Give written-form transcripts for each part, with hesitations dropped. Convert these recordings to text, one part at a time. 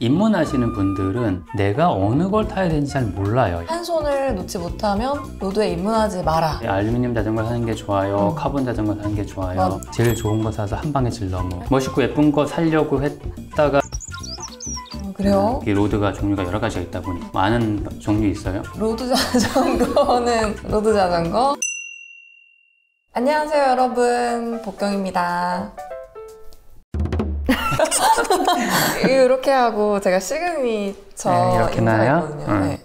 입문하시는 분들은 내가 어느 걸 타야 되는지 잘 몰라요. 한 손을 놓지 못하면 로드에 입문하지 마라. 알루미늄 자전거 사는 게 좋아요, 카본 자전거 사는 게 좋아요, 제일 좋은 거 사서 한 방에 질러. 뭐 멋있고 예쁜 거 사려고 했다가 그래요? 이 로드가 종류가 여러 가지가 있다 보니 많은 종류 있어요. 로드 자전거는 로드 자전거. 안녕하세요 여러분, 복경입니다. 이렇게 하고 제가 시그니처 이렇게 나요? 인사했거든요. 네.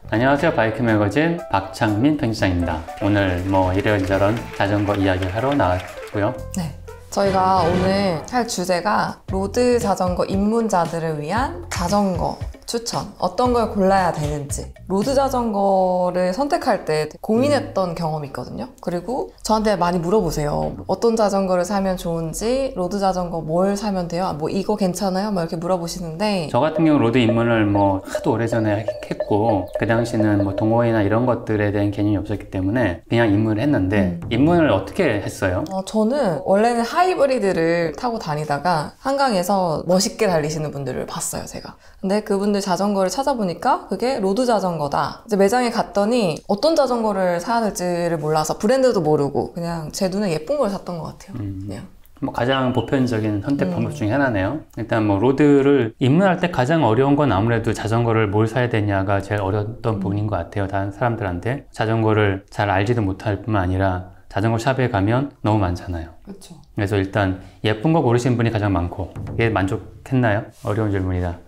안녕하세요, 바이크 매거진 박창민 편집장입니다. 오늘 뭐 이런저런 자전거 이야기 하러 나왔고요. 네. 저희가 오늘 할 주제가 로드 자전거 입문자들을 위한 자전거 추천, 어떤 걸 골라야 되는지. 로드 자전거를 선택할 때 고민했던 경험이 있거든요. 그리고 저한테 많이 물어보세요. 어떤 자전거를 사면 좋은지, 로드 자전거 뭘 사면 돼요? 뭐 이거 괜찮아요? 막 이렇게 물어보시는데, 저 같은 경우 로드 입문을 뭐 하도 오래전에 했고, 그 당시는 뭐 동호회나 이런 것들에 대한 개념이 없었기 때문에 그냥 입문을 했는데, 입문을 어떻게 했어요? 저는 원래는 하이브리드를 타고 다니다가 한강에서 멋있게 달리시는 분들을 봤어요, 제가. 근데 그분들 자전거를 찾아보니까 그게 로드 자전거다. 이제 매장에 갔더니 어떤 자전거를 사야 될지를 몰라서, 브랜드도 모르고 그냥 제 눈에 예쁜 걸 샀던 것 같아요. 그냥. 뭐 가장 보편적인 선택 방법 중에 하나네요. 일단 뭐 로드를 입문할 때 가장 어려운 건 아무래도 자전거를 뭘 사야 되냐가 제일 어려웠던 부분인 것 같아요. 다른 사람들한테. 자전거를 잘 알지도 못할 뿐만 아니라 자전거 샵에 가면 너무 많잖아요. 그렇죠. 그래서 일단 예쁜 거 고르신 분이 가장 많고, 이게 만족했나요? 어려운 질문이다.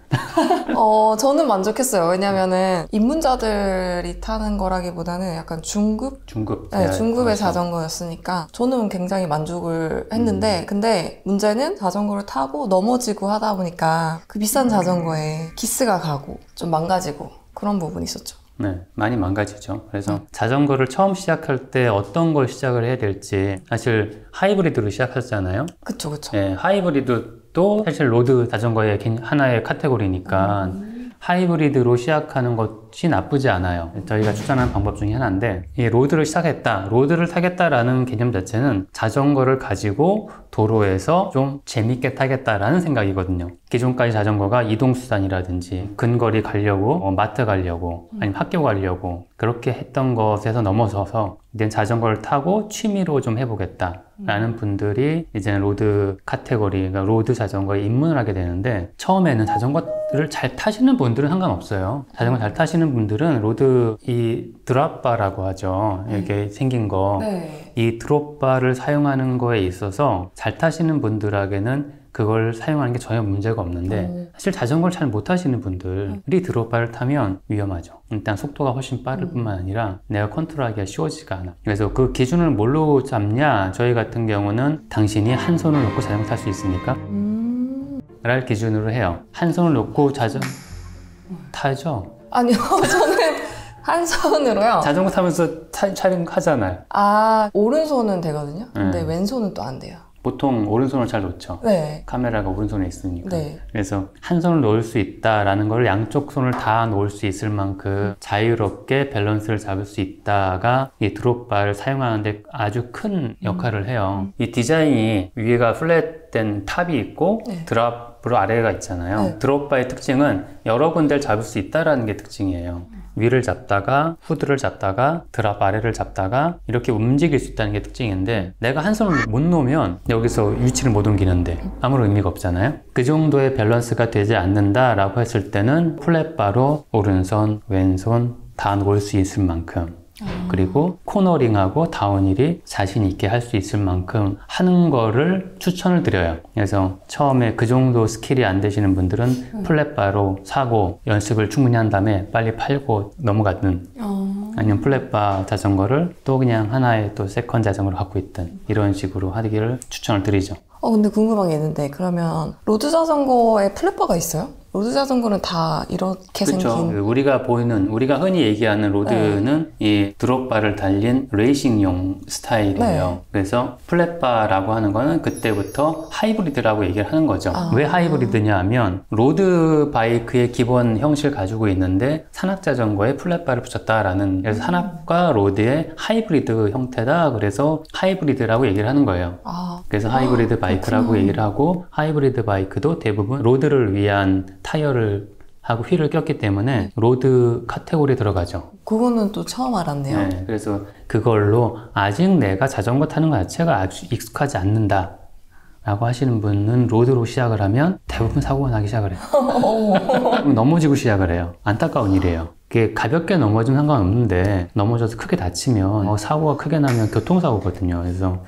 저는 만족했어요. 왜냐면은 입문자들이 타는 거라기보다는 약간 중급? 네, 중급의 자전거였으니까 저는 굉장히 만족을 했는데, 근데 문제는 자전거를 타고 넘어지고 하다 보니까 그 비싼 자전거에 기스가 가고 좀 망가지고 그런 부분이 있었죠. 네, 많이 망가지죠. 그래서 자전거를 처음 시작할 때 어떤 걸 시작을 해야 될지, 사실 하이브리드로 시작하잖아요. 그쵸. 네, 하이브리드도 사실 로드 자전거의 하나의 카테고리니까 하이브리드로 시작하는 것이 나쁘지 않아요. 저희가 추천하는 방법 중에 하나인데, 이 로드를 시작했다, 로드를 타겠다라는 개념 자체는 자전거를 가지고 도로에서 좀 재밌게 타겠다라는 생각이거든요. 기존까지 자전거가 이동수단이라든지 근거리 가려고, 마트 가려고, 아니면 학교 가려고 그렇게 했던 것에서 넘어서서 이제 자전거를 타고 취미로 좀 해보겠다 라는 분들이 이제는 로드 카테고리, 그러니까 로드 자전거에 입문을 하게 되는데, 처음에는 자전거를 잘 타시는 분들은 상관없어요. 자전거 잘 타시는 분들은 로드 이 드롭바라고 하죠. 이렇게 생긴 거. 네. 이 드롭바를 사용하는 거에 있어서 잘 타시는 분들에게는 그걸 사용하는 게 전혀 문제가 없는데, 사실 자전거를 잘 못 타시는 분들이 드롭바를 타면 위험하죠. 일단 속도가 훨씬 빠를 뿐만 아니라 내가 컨트롤하기가 쉬워지지가 않아. 그래서 그 기준을 뭘로 잡냐, 저희 같은 경우는 당신이 한 손을 놓고 자전거 탈 수 있습니까? 를 기준으로 해요. 한 손을 놓고 타죠? 아니요, 저는 한 손으로요. 자전거 타면서 촬영하잖아요. 오른손은 되거든요. 근데 왼손은 또 안 돼요. 보통 오른손을 잘 놓죠. 네. 카메라가 오른손에 있으니까. 네. 그래서 한 손을 놓을 수 있다라는 걸, 양쪽 손을 다 놓을 수 있을 만큼 자유롭게 밸런스를 잡을 수 있다가 이 드롭바를 사용하는데 아주 큰 역할을 해요. 이 디자인이 위에가 플랫된 탑이 있고 드롭으로 아래가 있잖아요. 드롭바의 특징은 여러 군데를 잡을 수 있다라는 게 특징이에요. 위를 잡다가 후드를 잡다가 드롭 아래를 잡다가 이렇게 움직일 수 있다는 게 특징인데, 내가 한 손을 못 놓으면 여기서 위치를 못 옮기는데 아무런 의미가 없잖아요. 그 정도의 밸런스가 되지 않는다 라고 했을 때는 플랫바로 오른손 왼손 다 놓을 수 있을 만큼, 그리고 코너링하고 다운힐이 자신 있게 할 수 있을 만큼 하는 거를 추천을 드려요. 그래서 처음에 그 정도 스킬이 안 되시는 분들은 플랫바로 사고 연습을 충분히 한 다음에 빨리 팔고 넘어가든, 아니면 플랫바 자전거를 또 그냥 하나의 또 세컨 자전거로 갖고 있든, 이런 식으로 하기를 추천을 드리죠. 근데 궁금한 게 있는데, 그러면 로드 자전거에 플랫바가 있어요? 로드 자전거는 다 이렇게 그렇죠. 생긴. 우리가 흔히 얘기하는 로드는 이 드롭바를 달린 레이싱용 스타일이에요. 네. 그래서 플랫바라고 하는 거는 그때부터 하이브리드라고 얘기를 하는 거죠. 왜 하이브리드냐 하면 로드 바이크의 기본 형식을 가지고 있는데 산악 자전거에 플랫바를 붙였다라는, 그래서 산악과 로드의 하이브리드 형태다. 그래서 하이브리드라고 얘기를 하는 거예요. 그래서 하이브리드 바이크라고 얘기를 하고, 하이브리드 바이크도 대부분 로드를 위한 타이어를 하고 휠을 꼈기 때문에 로드 카테고리에 들어가죠. 그거는 또 처음 알았네요. 네, 그래서 그걸로 아직 내가 자전거 타는 것 자체가 아주 익숙하지 않는다 라고 하시는 분은 로드로 시작을 하면 대부분 사고가 나기 시작을 해요. 넘어지고 시작을 해요. 안타까운 일이에요. 그게 가볍게 넘어지면 상관없는데 넘어져서 크게 다치면 사고가 크게 나면 교통사고거든요. 그래서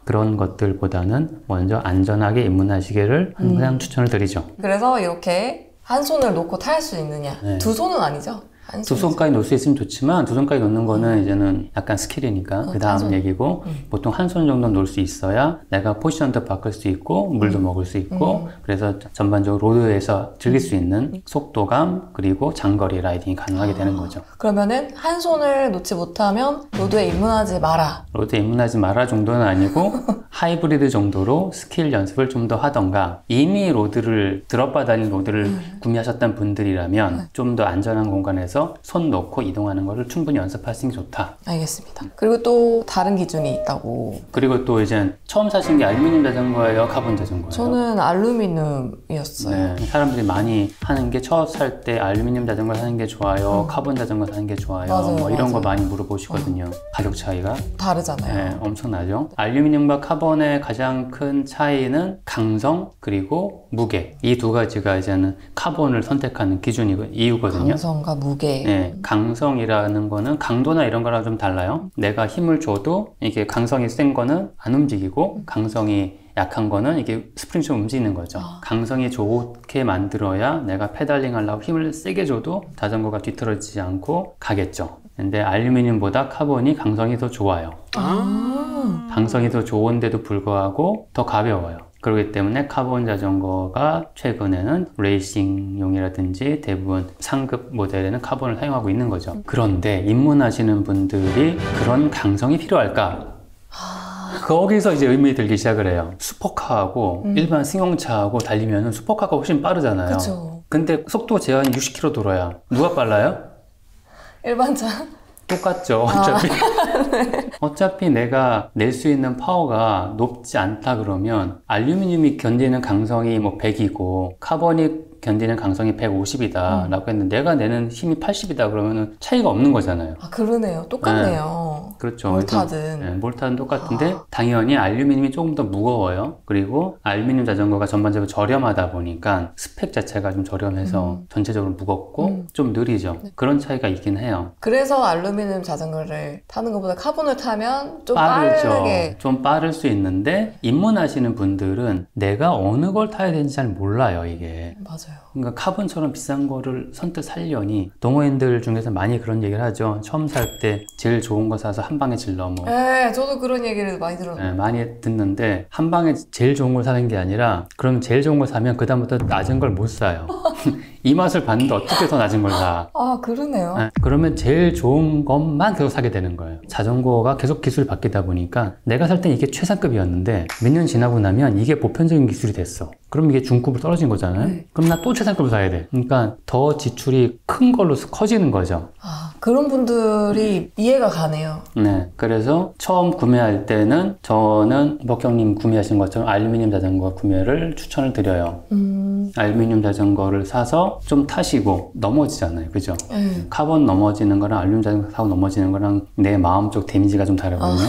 그런 것들보다는 먼저 안전하게 입문하시기를 항상 추천을 드리죠. 그래서 이렇게 한 손을 놓고 탈 수 있느냐? 네. 두 손은 아니죠? 한 두 손이죠. 손까지 놓을 수 있으면 좋지만 두 손까지 놓는 거는 이제는 약간 스킬이니까 그 다음 손. 얘기고, 보통 한 손 정도 놓을 수 있어야 내가 포지션도 바꿀 수 있고 물도 먹을 수 있고, 그래서 전반적으로 로드에서 즐길 수 있는 속도감 그리고 장거리 라이딩이 가능하게 되는 거죠. 그러면은 한 손을 놓지 못하면 로드에 입문하지 마라. 로드에 입문하지 마라 정도는 아니고 하이브리드 정도로 스킬 연습을 좀 더 하던가, 이미 로드를 드롭바 달린 로드를 구매하셨던 분들이라면 좀 더 안전한 공간에서 손 놓고 이동하는 것을 충분히 연습하시는 게 좋다. 알겠습니다. 그리고 또 다른 기준이 있다고. 그리고 또 이제 처음 사신 게 알루미늄 자전거예요, 카본 자전거예요? 저는 알루미늄이었어요. 네, 사람들이 많이 하는 게 첫 살 때 알루미늄 자전거 사는 게 좋아요, 카본 자전거 사는 게 좋아요, 맞아요, 뭐 이런 거 맞아요. 많이 물어보시거든요. 가격 차이가 다르잖아요. 네, 엄청나죠. 알루미늄과 카본의 가장 큰 차이는 강성 그리고 무게, 이 두 가지가 이제는 카본을 선택하는 이유거든요. 강성과 무게. 네, 강성이라는 거는 강도나 이런 거랑 좀 달라요. 내가 힘을 줘도 이게 강성이 센 거는 안 움직이고, 강성이 약한 거는 이게 스프링처럼 움직이는 거죠. 강성이 좋게 만들어야 내가 페달링 하려고 힘을 세게 줘도 자전거가 뒤틀어지지 않고 가겠죠. 근데 알루미늄보다 카본이 강성이 더 좋아요. 강성이 더 좋은데도 불구하고 더 가벼워요. 그렇기 때문에 카본 자전거가 최근에는 레이싱용이라든지 대부분 상급 모델에는 카본을 사용하고 있는 거죠. 그런데 입문하시는 분들이 그런 강성이 필요할까? 거기서 이제 의문이 들기 시작을 해요. 슈퍼카하고 일반 승용차하고 달리면 슈퍼카가 훨씬 빠르잖아요. 그쵸. 근데 속도 제한이 60km 돌아야 누가 빨라요? 일반차? 똑같죠. 어차피. 어차피 내가 낼 수 있는 파워가 높지 않다 그러면 알루미늄이 견디는 강성이 뭐 100이고 카본이 견디는 강성이 150이다 라고 했는데 내가 내는 힘이 80이다 그러면 차이가 없는 거잖아요. 그러네요. 똑같네요. 그렇죠. 뭘 그래서, 타든. 네, 뭘 타든 똑같은데 당연히 알루미늄이 조금 더 무거워요. 그리고 알루미늄 자전거가 전반적으로 저렴하다 보니까 스펙 자체가 좀 저렴해서 전체적으로 무겁고 좀 느리죠. 그런 차이가 있긴 해요. 그래서 알루미늄 자전거를 타는 것보다 카본을 타면 좀 빠르죠. 빠르게. 좀 빠를 수 있는데 입문하시는 분들은 내가 어느 걸 타야 되는지 잘 몰라요, 이게. 맞아요. 그러니까 카본처럼 비싼 거를 선뜻 살려니, 동호인들 중에서 많이 그런 얘기를 하죠. 처음 살 때 제일 좋은 거 사서 한 방에 질러 뭐. 네, 저도 그런 얘기를 많이 들었어요. 네, 많이 듣는데 한 방에 제일 좋은 걸 사는 게 아니라, 그럼 제일 좋은 걸 사면 그 다음부터 낮은 걸 못 사요. 이 맛을 봤는데 어떻게 더 낮은 걸 사? 그러네요. 네, 그러면 제일 좋은 것만 계속 사게 되는 거예요. 자전거가 계속 기술이 바뀌다 보니까 내가 살 땐 이게 최상급이었는데 몇 년 지나고 나면 이게 보편적인 기술이 됐어. 그럼 이게 중급으로 떨어진 거잖아요. 그럼 나 또 최상급을 사야 돼. 그러니까 더 지출이 큰 걸로 커지는 거죠. 그런 분들이 이해가 가네요. 네, 그래서 처음 구매할 때는 저는 먹경님 구매하신 것처럼 알루미늄 자전거 구매를 추천을 드려요. 알루미늄 자전거를 사서 좀 타시고 넘어지잖아요, 그죠? 카본 넘어지는 거랑 알루미늄 자전거 사고 넘어지는 거랑 내 마음 쪽 데미지가 좀 다르거든요.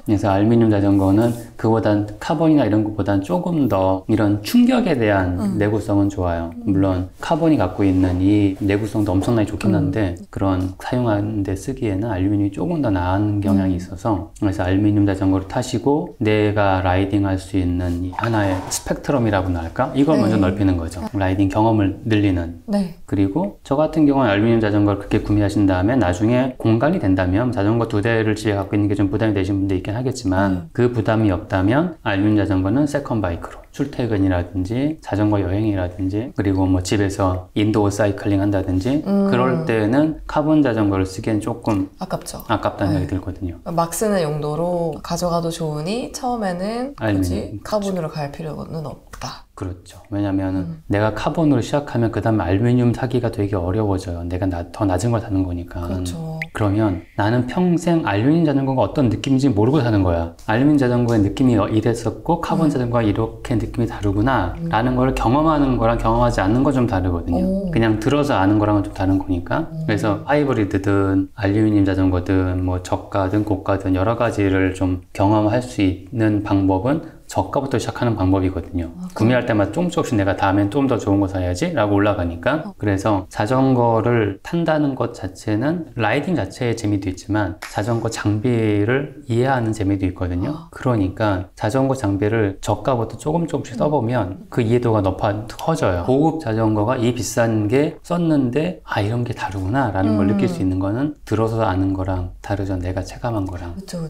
그래서 알루미늄 자전거는 그보단 카본이나 이런 것보단 조금 더 이런 충격에 대한 내구성은 좋아요. 물론 카본이 갖고 있는 이 내구성도 엄청나게 좋긴 한데 그런 사용하는 데 쓰기에는 알루미늄이 조금 더 나은 경향이 있어서, 그래서 알루미늄 자전거를 타시고 내가 라이딩할 수 있는 이 하나의 스펙트럼이라고나 할까? 이걸 먼저 넓히는 거죠. 라이딩 경험을 늘리는. 그리고 저 같은 경우는 알루미늄 자전거를 그렇게 구매하신 다음에 나중에 공간이 된다면 자전거 2대를 집에 갖고 있는 게 좀 부담이 되신 분도 있긴 하겠지만 그 부담이 없다면 알루미늄 자전거는 세컨 바이크로 출퇴근이라든지 자전거 여행이라든지 그리고 뭐 집에서 인도어 사이클링 한다든지 그럴 때는 카본 자전거를 쓰기엔 조금 아깝죠. 아깝다는 생각이 들거든요. 막 쓰는 용도로 가져가도 좋으니 처음에는 굳이 알루미늄, 카본으로 갈 필요는 없다. 그렇죠. 왜냐면은 내가 카본으로 시작하면 그 다음에 알루미늄 사기가 되게 어려워져요. 내가 더 낮은 걸 사는 거니까. 그렇죠. 그러면 나는 평생 알루미늄 자전거가 어떤 느낌인지 모르고 사는 거야. 알루미늄 자전거의 느낌이 이랬었고 카본 자전거가 이렇게 느낌이 다르구나 라는 걸 경험하는 거랑 경험하지 않는 건 좀 다르거든요. 그냥 들어서 아는 거랑은 좀 다른 거니까. 그래서 하이브리드든 알루미늄 자전거든 뭐 저가든 고가든 여러 가지를 좀 경험할 수 있는 방법은 저가부터 시작하는 방법이거든요. 구매할 때마다 조금씩 내가 다음엔 좀 더 좋은 거 사야지 라고 올라가니까. 그래서 자전거를 탄다는 것 자체는 라이딩 자체의 재미도 있지만 자전거 장비를 이해하는 재미도 있거든요. 그러니까 자전거 장비를 저가부터 조금씩 써보면 그 이해도가 커져요. 고급 자전거가 이 비싼 게 썼는데 아 이런 게 다르구나 라는 걸 느낄 수 있는 거는 들어서 아는 거랑 다르죠. 내가 체감한 거랑. 그렇죠.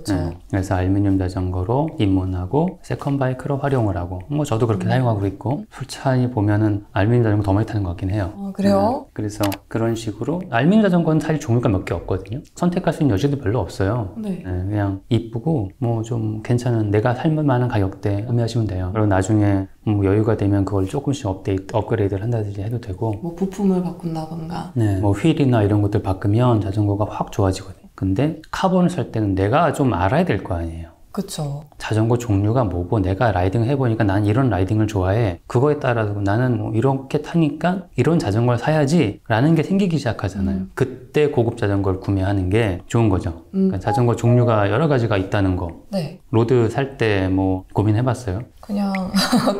그래서 알루미늄 자전거로 입문하고 세컨바이크로 활용을 하고 뭐 저도 그렇게 사용하고 있고 솔직히 보면은 알루미늄 자전거 더 많이 타는 것 같긴 해요. 그래요? 그래서 그런 식으로 알루미늄 자전거는 사실 종류가 몇 개 없거든요. 선택할 수 있는 여지도 별로 없어요. 네. 그냥 이쁘고 뭐 좀 괜찮은 내가 살만한 가격대에 구매하시면 돼요. 그리고 나중에 뭐 여유가 되면 그걸 조금씩 업그레이드를 한다든지 해도 되고 뭐 부품을 바꾼다던가. 뭐 휠이나 이런 것들 바꾸면 자전거가 확 좋아지거든요. 근데 카본을 살 때는 내가 좀 알아야 될 거 아니에요. 그쵸. 자전거 종류가 뭐고 내가 라이딩을 해보니까 난 이런 라이딩을 좋아해. 그거에 따라서 나는 뭐 이렇게 타니까 이런 자전거를 사야지 라는 게 생기기 시작하잖아요. 그때 고급 자전거를 구매하는 게 좋은 거죠. 그러니까 자전거 종류가 여러 가지가 있다는 거. 네. 로드 살 때 뭐 고민해봤어요? 그냥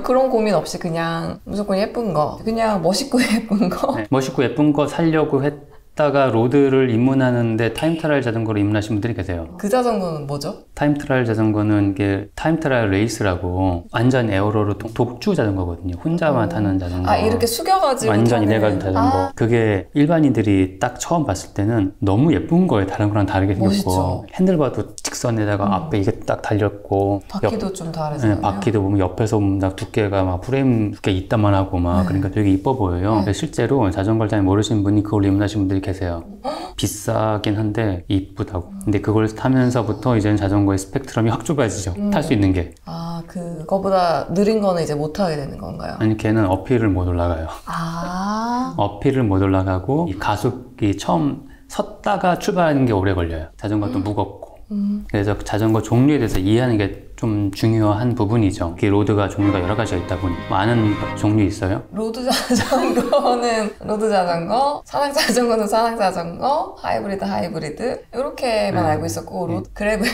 그런 고민 없이 그냥 무조건 예쁜 거. 그냥 멋있고 예쁜 거. 네, 멋있고 예쁜 거 사려고 했다가 로드를 입문하는데 타임트라이얼 자전거로 입문하신 분들이 계세요. 그 자전거는 뭐죠? 타임트라이얼 자전거는 이게 타임트라이얼 레이스라고 완전 에어로로 독주 자전거거든요. 혼자만 타는 자전거. 아 이렇게 숙여가지고 완전 타는... 이래가지고 자전거. 그게 일반인들이 딱 처음 봤을 때는 너무 예쁜 거예요. 다른 거랑 다르게 생겼고. 멋있죠. 핸들바도 직선에다가 앞에 이게 딱 달렸고 바퀴도 좀 다르잖아요. 네, 바퀴도 보면 옆에서 보면 딱 두께가 막 프레임 두께 있다만 하고 막 그러니까 되게 이뻐 보여요. 근데 실제로 자전거를 잘 모르시는 분이 그걸 입문하신 분들이 계세요. 비싸긴 한데 이쁘다고. 근데 그걸 타면서부터 이제는 자전거의 스펙트럼이 확 좁아지죠. 탈 수 있는 게. 아 그거보다 느린 거는 이제 못 타게 되는 건가요? 아니 걔는 어필을 못 올라가요. 어필을 못 올라가고 이 가속이 처음 섰다가 출발하는 게 오래 걸려요. 자전거도 무겁고. 그래서 자전거 종류에 대해서 이해하는 게 좀 중요한 부분이죠. 이게 로드가 종류가 여러 가지가 있다 보니 많은 종류 있어요. 로드 자전거는 로드 자전거, 산악 자전거는 산악 자전거, 하이브리드 이렇게만 알고 있었고 그래블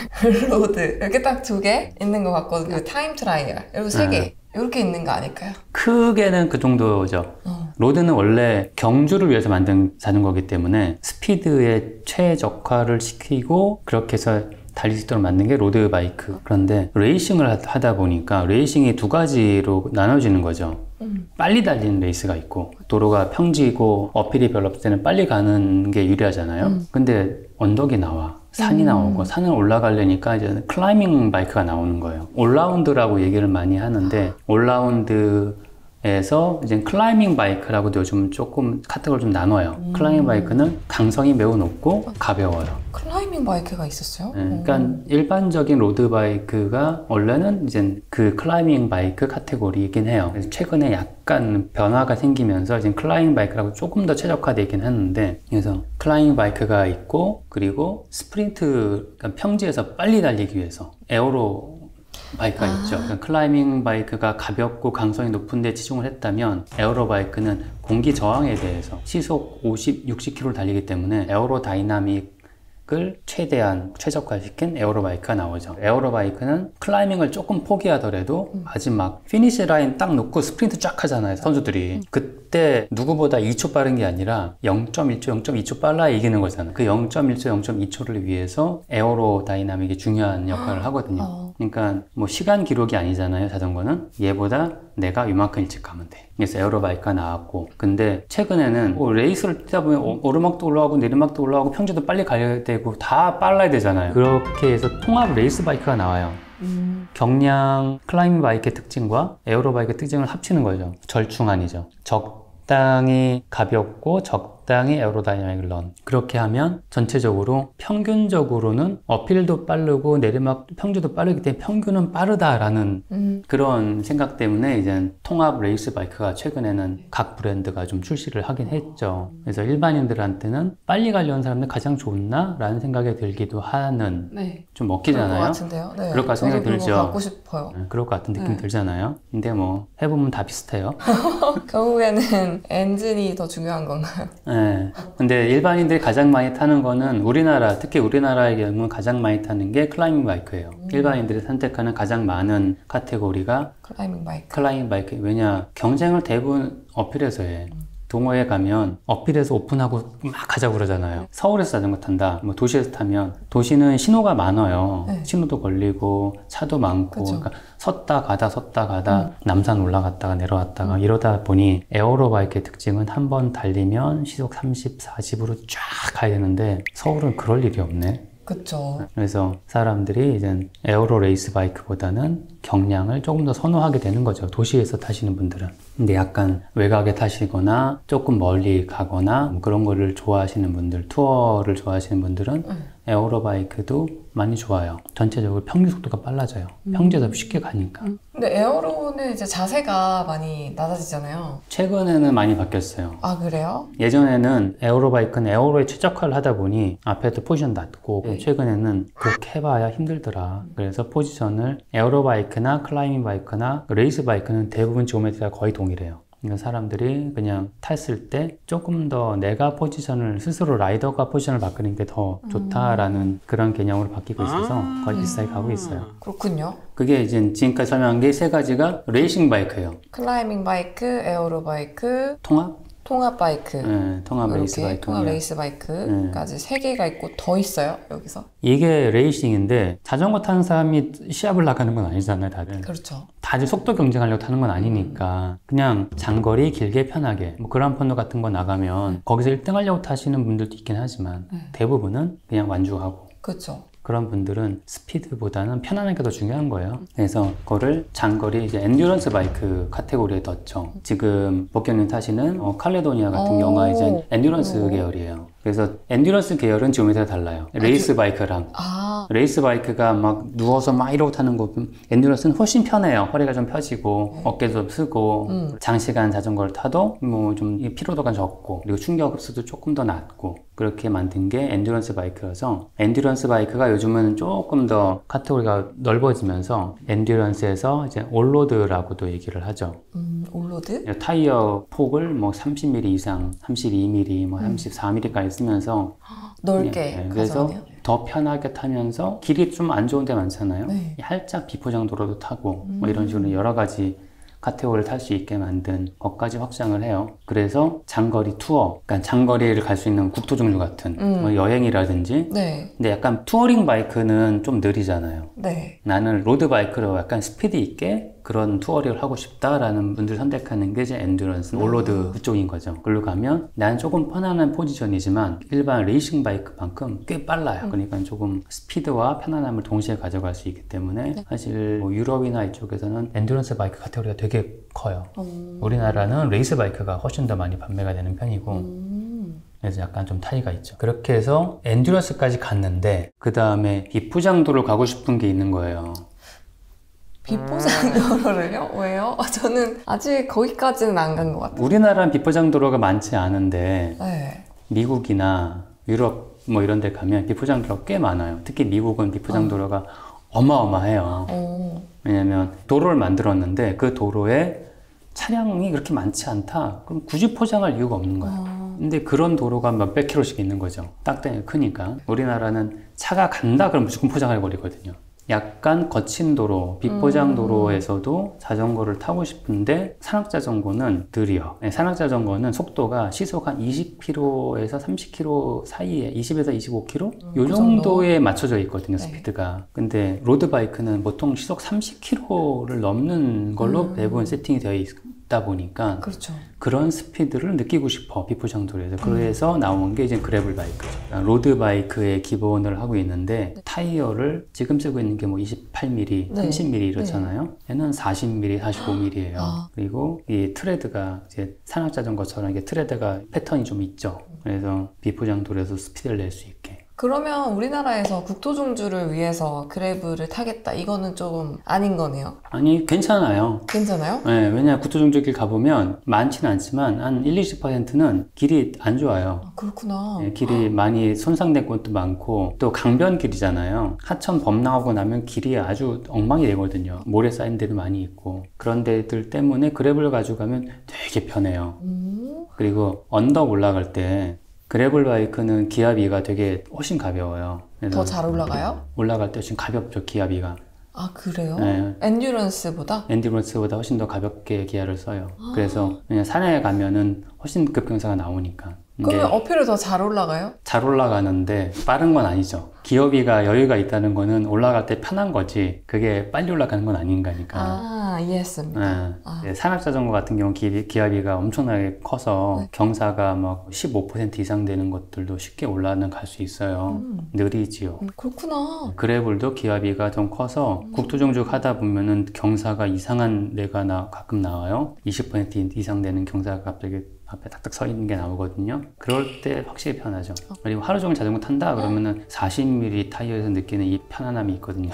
로드 이렇게 딱 두 개 있는 것 같거든요. 타임 트라이얼 그리고 세 개 이렇게 있는 거 아닐까요? 크게는 그 정도죠. 로드는 원래 경주를 위해서 만든 자전거기 때문에 스피드에 최적화를 시키고 그렇게 해서 달릴 수 있도록 만든 게 로드 바이크. 그런데 레이싱을 하다 보니까 레이싱이 두 가지로 나눠지는 거죠. 빨리 달리는 레이스가 있고 도로가 평지고 어필이 별로 없을 때는 빨리 가는 게 유리하잖아요. 근데 언덕이 나와. 산이 나오고 산을 올라가려니까 이제 클라이밍 바이크가 나오는 거예요. 올라운드라고 얘기를 많이 하는데 올라운드에서 이제 클라이밍 바이크라고도 요즘 조금 카테고리를 좀 나눠요. 클라이밍 바이크는 강성이 매우 높고 가벼워요. 클라이밍 바이크가 있었어요? 네, 그러니까 일반적인 로드 바이크가 원래는 이제 그 클라이밍 바이크 카테고리이긴 해요. 그래서 최근에 약간 변화가 생기면서 이제 클라이밍 바이크라고 조금 더 최적화되긴 했는데 그래서 클라이밍 바이크가 있고 그리고 스프린트 그러니까 평지에서 빨리 달리기 위해서 에어로 바이크가 있죠. 그러니까 클라이밍 바이크가 가볍고 강성이 높은 데 치중을 했다면 에어로 바이크는 공기 저항에 대해서 시속 50, 60km를 달리기 때문에 에어로 다이나믹 을 최대한 최적화시킨 에어로바이크가 나오죠. 에어로바이크는 클라이밍을 조금 포기하더라도 마지막 피니시 라인 딱 놓고 스프린트 쫙 하잖아요, 선수들이. 그때 누구보다 2초 빠른 게 아니라 0.1초, 0.2초 빨라야 이기는 거잖아요. 그 0.1초, 0.2초를 위해서 에어로다이나믹이 중요한 역할을 하거든요. 그러니까 뭐 시간 기록이 아니잖아요, 자전거는. 얘보다 내가 이만큼 일찍 가면 돼. 그래서 에어로바이크가 나왔고 근데 최근에는 뭐 레이스를 뛰다 보면 오르막도 올라가고 내리막도 올라가고 평지도 빨리 가야 되고 다 빨라야 되잖아요. 그렇게 해서 통합 레이스 바이크가 나와요. 경량 클라이밍 바이크의 특징과 에어로 바이크의 특징을 합치는 거죠. 절충안이죠. 적당히 가볍고 적당히 에어로다이나믹 런. 그렇게 하면 전체적으로 평균적으로는 어필도 빠르고 내리막 평주도 빠르기 때문에 평균은 빠르다라는 그런 생각 때문에 이제 통합 레이스 바이크가 최근에는 각 브랜드가 좀 출시를 하긴 했죠. 그래서 일반인들한테는 빨리 가려는 사람들 가장 좋나? 라는 생각이 들기도 하는 네. 좀 먹히잖아요. 그럴 것 같은데요. 네. 그럴 것 같은 생각이 저도 들죠. 그거 갖고 싶어요. 그럴 것 같은 느낌이 네. 들잖아요. 근데 뭐 해보면 다 비슷해요. 결국에는 엔진이 더 중요한 건가요? 네. 근데 일반인들이 가장 많이 타는 거는 우리나라, 특히 우리나라의 경우는 가장 많이 타는 게 클라이밍 바이크예요. 일반인들이 선택하는 가장 많은 카테고리가 클라이밍 바이크. 클라이밍 바이크. 왜냐? 경쟁을 대부분 어필해서 해. 동호회 가면 어필해서 오픈하고 막 가자고 그러잖아요. 서울에서 자전거 탄다. 뭐 도시에서 타면 도시는 신호가 많아요. 네. 신호도 걸리고 차도 많고 그쵸. 그러니까 섰다 가다 남산 올라갔다가 내려왔다가 이러다 보니 에어로 바이크의 특징은 한번 달리면 시속 30, 40으로 쫙 가야 되는데 서울은 그럴 일이 없네. 그쵸. 그래서 사람들이 이제 에어로 레이스 바이크보다는 경량을 조금 더 선호하게 되는 거죠. 도시에서 타시는 분들은. 근데 약간 외곽에 타시거나 조금 멀리 가거나 뭐 그런 거를 좋아하시는 분들, 투어를 좋아하시는 분들은 에어로 바이크도 많이 좋아요. 전체적으로 평균 속도가 빨라져요. 평지에서 쉽게 가니까. 근데 에어로는 이제 자세가 많이 낮아지잖아요. 최근에는 많이 바뀌었어요. 아, 그래요? 예전에는 에어로 바이크는 에어로에 최적화를 하다 보니 앞에도 포지션 낮고 최근에는 그렇게 해봐야 힘들더라. 그래서 포지션을 에어로 바이크나 클라이밍 바이크나 레이스 바이크는 대부분 지오메트리가 거의 동일해요. 그러니까 사람들이 그냥 탔을 때 조금 더 내가 포지션을 스스로 라이더가 포지션을 바꾸는 게 더 좋다라는 그런 개념으로 바뀌고 있어서 거의 비슷하게 가고 있어요. 그렇군요. 그게 이제 지금까지 설명한 게 세 가지가 레이싱 바이크예요. 클라이밍 바이크, 에어로 바이크, 통합? 통합 바이크. 네, 통합 레이스 이렇게 바이크. 통합 레이스 바이크까지 세 개가 있고 더 있어요, 여기서? 이게 레이싱인데 자전거 타는 사람이 시합을 나가는 건 아니잖아요, 다들. 그렇죠. 다들 속도 경쟁하려고 타는 건 아니니까 그냥 장거리 길게 편하게 뭐 그란폰도 같은 거 나가면 거기서 1등 하려고 타시는 분들도 있긴 하지만 대부분은 그냥 완주하고 그렇죠. 그런 분들은 스피드보다는 편안한 게 더 중요한 거예요. 그래서 그거를 장거리 이제 엔듀런스 바이크 카테고리에 넣었죠. 지금 복경님 타시는 칼레도니아 같은 경우가 이제 엔듀런스 계열이에요. 그래서 엔듀런스 계열은 지오메트리가 달라요. 레이스 바이크랑. 레이스 바이크가 막 누워서 막 이러고 타는 거 엔듀런스는 훨씬 편해요. 허리가 좀 펴지고 어깨도 쓰고 장시간 자전거를 타도 뭐 좀 피로도가 적고 그리고 충격 흡수도 조금 더 낮고 그렇게 만든 게 엔듀런스 바이크라서 엔듀런스 바이크가 요즘은 조금 더 카테고리가 넓어지면서 엔듀런스에서 이제 올로드라고도 얘기를 하죠. 올로드? 타이어 폭을 뭐 30mm 이상, 32mm, 뭐 34mm까지 쓰면서 넓게 그래서 가져오네요. 더 편하게 타면서 길이 좀 안 좋은 데 많잖아요. 네. 살짝 비포장 도로도 타고 뭐 이런 식으로 여러 가지 카테고리를 탈 수 있게 만든 것까지 확장을 해요. 그래서 장거리 투어, 그러니까 장거리를 갈 수 있는 국토 종류 같은 뭐 여행이라든지 네. 근데 약간 투어링 바이크는 좀 느리잖아요. 네. 나는 로드 바이크로 약간 스피드 있게 그런 투어링을 하고 싶다라는 분들 선택하는 게 이제 엔듀런스, 올로드 그쪽인 거죠. 그걸로 가면 나는 조금 편안한 포지션이지만 일반 레이싱 바이크만큼 꽤 빨라요. 그러니까 조금 스피드와 편안함을 동시에 가져갈 수 있기 때문에 사실 뭐 유럽이나 이쪽에서는 엔듀런스 바이크 카테고리가 되게 커요. 우리나라는 레이스 바이크가 훨씬 더 많이 판매가 되는 편이고 그래서 약간 좀 차이가 있죠. 그렇게 해서 엔듀런스까지 갔는데 그 다음에 비포장도를 가고 싶은 게 있는 거예요. 비포장 도로를요? 왜요? 저는 아직 거기까지는 안 간 것 같아요. 우리나라는 비포장 도로가 많지 않은데 네. 미국이나 유럽 뭐 이런 데 가면 비포장 도로가 꽤 많아요. 특히 미국은 비포장 도로가 어마어마해요. 왜냐면 도로를 만들었는데 그 도로에 차량이 그렇게 많지 않다. 그럼 굳이 포장할 이유가 없는 거예요. 근데 그런 도로가 몇백 킬로씩 있는 거죠. 땅덩이가 크니까. 우리나라는 차가 간다 그럼 무조건 포장을 버리거든요. 약간 거친 도로, 비포장 도로에서도 자전거를 타고 싶은데 산악자전거는 느려. 산악자전거는 속도가 시속 한 20km에서 30km 사이에 20에서 25km? 요 정도에 맞춰져 있거든요, 스피드가. 근데 로드바이크는 보통 시속 30km를 넘는 걸로 대부분 세팅이 되어 있다 보니까 그렇죠. 그런 스피드를 느끼고 싶어, 비포장도로에서. 그래서 나온 게 이제 그래블 바이크죠. 로드 바이크의 기본을 하고 있는데 타이어를 지금 쓰고 있는 게 뭐 28mm, 네. 30mm 이렇잖아요. 얘는 40mm, 45mm예요. 그리고 이 트레드가 이제 산악자전거처럼 이게 트레드가 패턴이 좀 있죠. 그래서 비포장도로에서 스피드를 낼 수 있게. 그러면 우리나라에서 국토종주를 위해서 그래브를 타겠다. 이거는 좀 아닌 거네요. 아니, 괜찮아요. 괜찮아요? 네, 왜냐 국토종주길 가보면 많지는 않지만 한 1-20%는 길이 안 좋아요. 아, 그렇구나. 네, 길이 많이 손상된 곳도 많고 또 강변길이잖아요. 하천 범람하고 나면 길이 아주 엉망이 되거든요. 모래 쌓인 데도 많이 있고 그런 데들 때문에 그래블 가지고 가면 되게 편해요. 그리고 언덕 올라갈 때 그래블 바이크는 기압비가 되게 훨씬 가벼워요. 더 잘 올라가요? 올라갈 때 훨씬 가볍죠, 기압비가. 아, 그래요? 네. 엔듀런스보다? 엔듀런스보다 훨씬 더 가볍게 기아를 써요. 그래서 그냥 산에 가면은 훨씬 급경사가 나오니까. 그러면 어필을 더 잘 올라가요? 잘 올라가는데 빠른 건 아니죠. 기어비가 여유가 있다는 거는 올라갈 때 편한 거지 그게 빨리 올라가는 건 아닌가니까. 아, 이해했습니다. 네. 산악자전거 같은 경우는 기압비가 엄청나게 커서 경사가 막 15% 이상 되는 것들도 쉽게 올라는 갈 수 있어요. 느리지요. 그렇구나. 그래블도 기압비가 좀 커서 국토종주 하다 보면은 경사가 이상한 데가 가끔 나와요. 20% 이상 되는 경사가 갑자기 앞에 딱딱 서 있는 게 나오거든요. 그럴 때 확실히 편하죠. 그리고 하루 종일 자전거 탄다 그러면은 40mm 타이어에서 느끼는 이 편안함이 있거든요.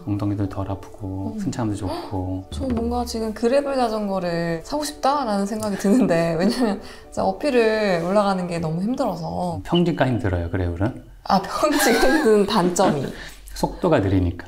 엉덩이도 덜 아프고 승차감도 좋고. 저 뭔가 지금 그래블 자전거를 사고 싶다라는 생각이 드는데 왜냐면 진짜 어필을 올라가는 게 너무 힘들어서. 평지가 힘들어요, 그래블은. 아, 평지가 힘든 단점이. 속도가 느리니까.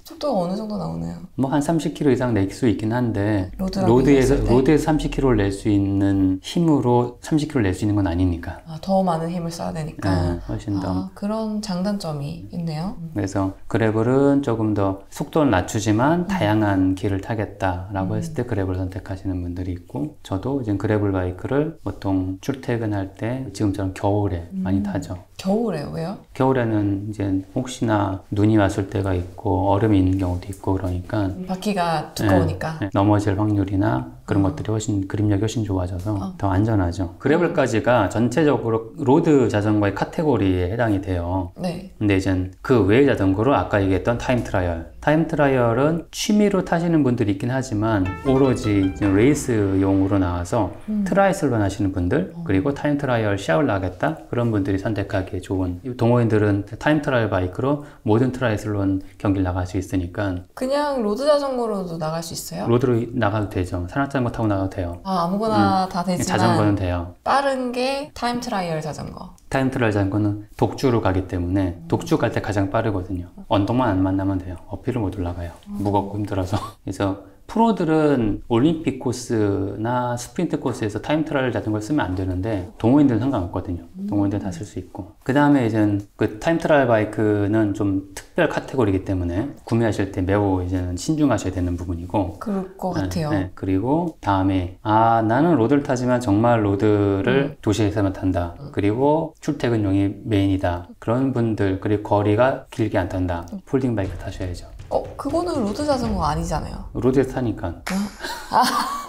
속도가 어느 정도 나오나요? 뭐 한 30km 이상 낼 수 있긴 한데 로드에서 30km를 낼 수 있는 힘으로 30km를 낼 수 있는 건 아니니까. 더 많은 힘을 써야 되니까. 훨씬 더. 그런 장단점이 있네요. 그래서 그래블은 조금 더 속도를 낮추지만 다양한 길을 타겠다라고 했을 때 그래블을 선택하시는 분들이 있고, 저도 이제 그래블 바이크를 보통 출퇴근할 때 지금처럼 겨울에 많이 타죠. 겨울에요? 왜요? 겨울에는 이제 혹시나 눈이 왔을 때가 있고 얼음이 있는 경우도 있고 그러니까 바퀴가 두꺼우니까. 넘어질 확률이나 그런 것들이 훨씬 그립력이 훨씬 좋아져서 더 안전하죠. 그래블까지가 전체적으로 로드 자전거의 카테고리에 해당이 돼요. 네. 근데 이제 그 외의 자전거로 아까 얘기했던 타임 트라이얼은 취미로 타시는 분들이 있긴 하지만 오로지 이제 레이스용으로 나와서 트라이슬론 하시는 분들, 그리고 타임 트라이얼 시합을 나가겠다 그런 분들이 선택하기에 좋은, 동호인들은 타임 트라이얼 바이크로 모든 트라이슬론 경기를 나갈 수 있으니까. 그냥 로드 자전거로도 나갈 수 있어요? 로드로 나가도 되죠. 산악자전거 타고 나가도 돼요. 아무거나 다 되지만 자전거는 돼요. 빠른 게 타임 트라이얼 자전거. 타임 트라이얼 자전거는 독주로 가기 때문에 독주 갈 때 가장 빠르거든요. 언덕만 안 만나면 돼요. 어필을 못 올라가요. 무겁고 힘들어서. 그래서 프로들은 올림픽 코스나 스프린트 코스에서 타임 트라이얼 자전거를 쓰면 안 되는데 동호인들은 상관없거든요. 동호인들 다 쓸 수 있고. 그 다음에 이제 그 타임 트라이얼 바이크는 좀 특별 카테고리이기 때문에 구매하실 때 매우 이제는 신중하셔야 되는 부분이고. 그럴 것 같아요. 네. 그리고 다음에 나는 로드를 타지만 정말 로드를 도시에서만 탄다. 그리고 출퇴근용이 메인이다. 그런 분들, 그리고 거리가 길게 안 탄다. 폴딩 바이크 타셔야죠. 그거는 로드 자전거가 아니잖아요. 로드에서 타니까.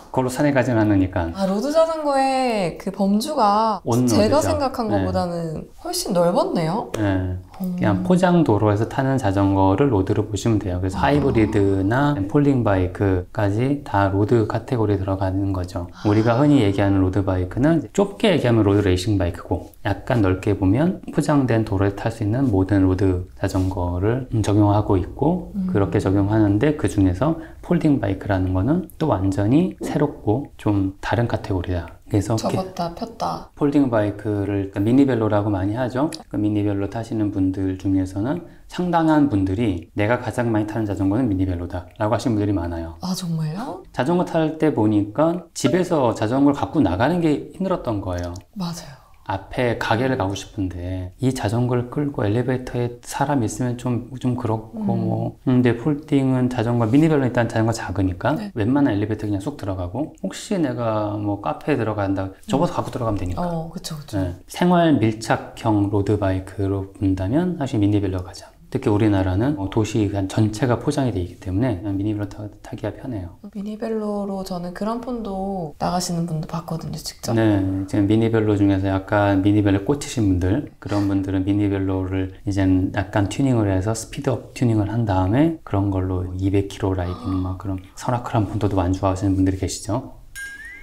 그걸로 산에 가진 않으니까. 로드 자전거의 그 범주가 제가 생각한 것보다는 훨씬 넓었네요. 네. 그냥 포장 도로에서 타는 자전거를 로드로 보시면 돼요. 그래서 하이브리드나 폴딩 바이크까지 다 로드 카테고리에 들어가는 거죠. 우리가 흔히 얘기하는 로드 바이크는 좁게 얘기하면 로드 레이싱 바이크고, 약간 넓게 보면 포장된 도로에 탈 수 있는 모든 로드 자전거를 적용하고 있고, 그렇게 적용하는데 그 중에서 폴딩 바이크라는 거는 또 완전히 새롭고 좀 다른 카테고리다. 그래서 접었다 폈다. 폴딩 바이크를 미니벨로라고 많이 하죠. 미니벨로 타시는 분들 중에서는 상당한 분들이 내가 가장 많이 타는 자전거는 미니벨로다 라고 하시는 분들이 많아요. 아, 정말요? 자전거 탈 때 보니까 집에서 자전거를 갖고 나가는 게 힘들었던 거예요. 맞아요. 앞에 가게를 가고 싶은데 이 자전거를 끌고 엘리베이터에 사람 있으면 좀 그렇고 근데 폴딩은 미니벨로는 일단 자전거 작으니까 웬만한 엘리베이터 그냥 쑥 들어가고, 혹시 내가 뭐 카페에 들어간다 접어서 갖고 들어가면 되니까. 그쵸. 네. 생활 밀착형 로드 바이크로 본다면 사실 미니벨로 가자. 특히 우리나라는 도시 전체가 포장이 되어 있기 때문에 미니벨로 타기가 편해요. 미니벨로로 저는 그랑폰도 나가시는 분도 봤거든요, 직접. 네, 지금 미니벨로 중에서 약간 미니벨로에 꽂히신 분들, 그런 분들은 미니벨로를 이제 약간 튜닝을 해서 스피드업 튜닝을 한 다음에 그런 걸로 200km 라이딩 막 그런 설악크랑폰도도 완주하시는 분들이 계시죠.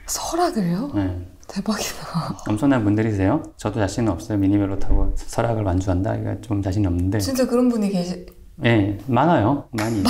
설악을요? 네. 대박이다. 엄청난 분들이세요. 저도 자신은 없어요. 미니벨로 타고 설악을 완주한다. 이거 좀 자신이 없는데. 진짜 그런 분이 계시... 네, 많아요. 많이 있고.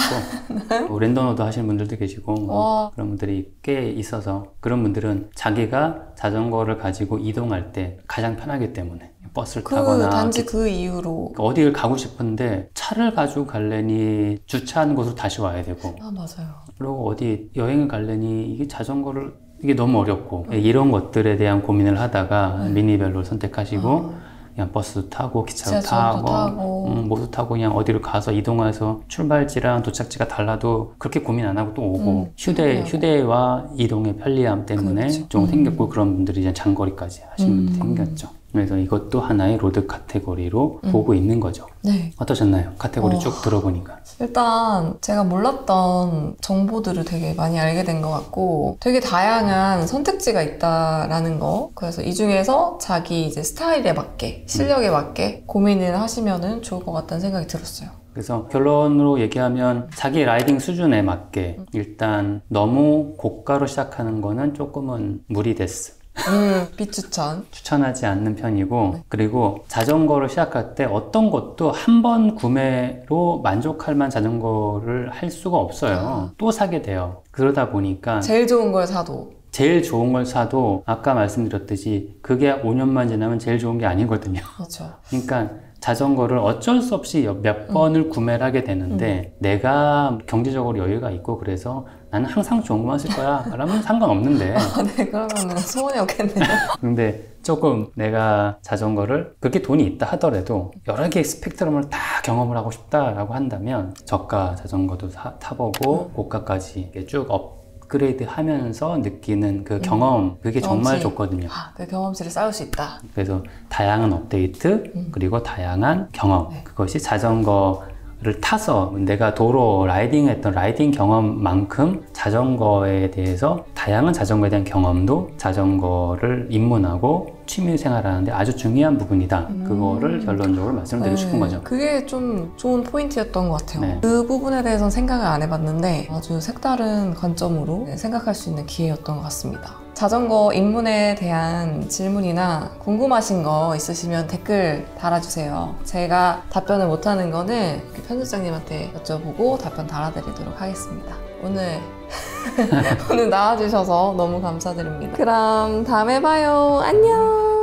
뭐 랜더너도 하시는 분들도 계시고, 뭐 그런 분들이 꽤 있어서, 그런 분들은 자기가 자전거를 가지고 이동할 때 가장 편하기 때문에 버스를 타거나 단지 그 이유로 어디를 가고 싶은데 차를 가지고 갈래니 주차한 곳으로 다시 와야 되고, 맞아요. 그리고 어디 여행을 갈래니 이게 자전거를 이게 너무 어렵고 이런 것들에 대한 고민을 하다가 미니벨로를 선택하시고 그냥 버스 타고 기차도 타고 모두 타고 그냥 어디로 가서 이동해서 출발지랑 도착지가 달라도 그렇게 고민 안 하고 또 오고 휴대와 이동의 편리함 때문에 좀 생겼고 그런 분들이 이제 장거리까지 하시는 분들이 생겼죠. 그래서 이것도 하나의 로드 카테고리로 보고 있는 거죠. 네. 어떠셨나요? 카테고리 쭉 들어보니까. 일단 제가 몰랐던 정보들을 되게 많이 알게 된 것 같고 되게 다양한 선택지가 있다라는 거. 그래서 이 중에서 자기 이제 스타일에 맞게 실력에 맞게 고민을 하시면은 좋을 것 같다는 생각이 들었어요. 그래서 결론으로 얘기하면 자기 라이딩 수준에 맞게 일단 너무 고가로 시작하는 거는 조금은 무리됐어. 비추천. 추천하지 않는 편이고 그리고 자전거를 시작할 때 어떤 것도 한 번 구매로 만족할 만한 자전거를 할 수가 없어요. 또 사게 돼요. 그러다 보니까 제일 좋은 걸 사도 아까 말씀드렸듯이 그게 5년만 지나면 제일 좋은 게 아니거든요. 그렇죠. 그러니까 자전거를 어쩔 수 없이 몇 번을 구매를 하게 되는데 내가 경제적으로 여유가 있고 그래서 나는 항상 좋은 것만 쓸 거야 라면 상관없는데 네, 그러면 소원이 없겠네요. 근데 조금 내가 자전거를 그렇게 돈이 있다 하더라도 여러 개의 스펙트럼을 다 경험을 하고 싶다라고 한다면 저가 자전거도 타보고 고가까지 쭉 업그레이드 하면서 느끼는 그 경험 그게 정말 좋거든요. 그 경험치를 쌓을 수 있다. 그래서 다양한 업데이트 그리고 다양한 경험 그것이 자전거를 타서 내가 도로 라이딩했던 라이딩 경험만큼 자전거에 대해서 다양한 자전거에 대한 경험도 자전거를 입문하고 취미생활하는데 아주 중요한 부분이다. 그거를 결론적으로 말씀드리고 싶은 거죠. 그게 좀 좋은 포인트였던 것 같아요. 그 부분에 대해서는 생각을 안 해봤는데 아주 색다른 관점으로 생각할 수 있는 기회였던 것 같습니다. 자전거 입문에 대한 질문이나 궁금하신 거 있으시면 댓글 달아주세요. 제가 답변을 못하는 거는 편집장님한테 여쭤보고 답변 달아드리도록 하겠습니다. 오늘 나와주셔서 너무 감사드립니다. 그럼 다음에 봐요. 안녕.